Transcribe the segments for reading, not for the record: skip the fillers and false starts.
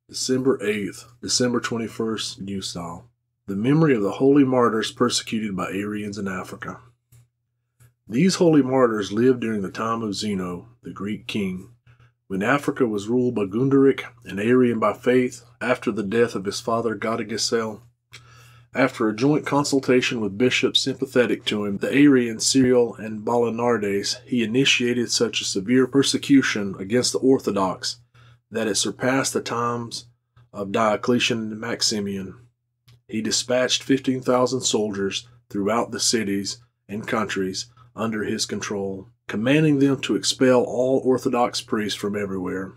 December 8th, December 21st, New Style. The memory of the holy martyrs persecuted by Arians in Africa. These holy martyrs lived during the time of Zeno, the Greek king, when Africa was ruled by Gunderic, an Arian by faith, after the death of his father Gadagisel. After a joint consultation with bishops sympathetic to him, the Arians Cyril and Balinardes, he initiated such a severe persecution against the Orthodox that it surpassed the times of Diocletian and Maximian. He dispatched 15,000 soldiers throughout the cities and countries under his control, commanding them to expel all Orthodox priests from everywhere.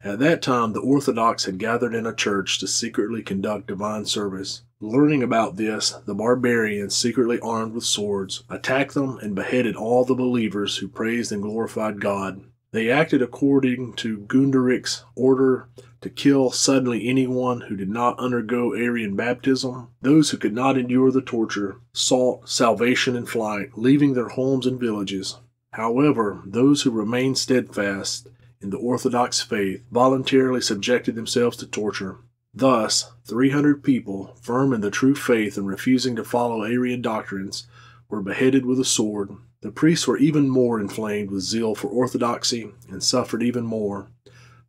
At that time, the Orthodox had gathered in a church to secretly conduct divine service. Learning about this, the barbarians, secretly armed with swords, attacked them and beheaded all the believers who praised and glorified God. They acted according to Gunderic's order to kill suddenly anyone who did not undergo Arian baptism. Those who could not endure the torture sought salvation in flight, leaving their homes and villages. However, those who remained steadfast in the Orthodox faith voluntarily subjected themselves to torture. Thus, 300 people, firm in the true faith and refusing to follow Arian doctrines, were beheaded with a sword. The priests were even more inflamed with zeal for orthodoxy and suffered even more.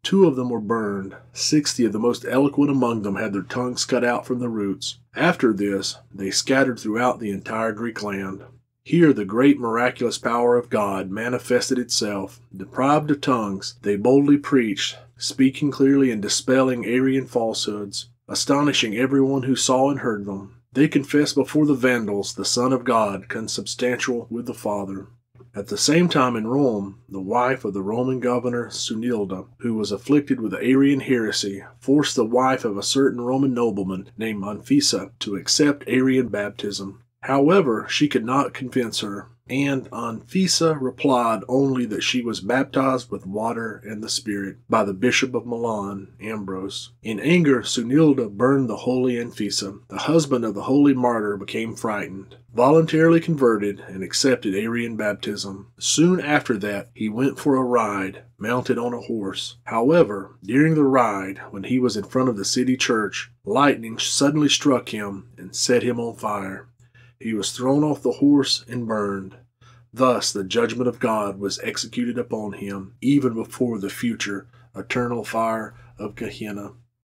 2 of them were burned. 60 of the most eloquent among them had their tongues cut out from the roots. After this, they scattered throughout the entire Greek land. Here the great miraculous power of God manifested itself. Deprived of tongues, they boldly preached, speaking clearly and dispelling Arian falsehoods, astonishing everyone who saw and heard them. They confessed before the Vandals the Son of God, consubstantial with the Father. At the same time in Rome, the wife of the Roman governor Sunilda, who was afflicted with the Arian heresy, forced the wife of a certain Roman nobleman named Anfisa to accept Arian baptism. However, she could not convince her, and Anfisa replied only that she was baptized with water and the Spirit by the Bishop of Milan, Ambrose. In anger, Sunilda burned the holy Anfisa. The husband of the holy martyr became frightened, voluntarily converted, and accepted Arian baptism. Soon after that, he went for a ride, mounted on a horse. However, during the ride, when he was in front of the city church, lightning suddenly struck him and set him on fire. He was thrown off the horse and burned. Thus the judgment of God was executed upon him, even before the future eternal fire of Gehenna.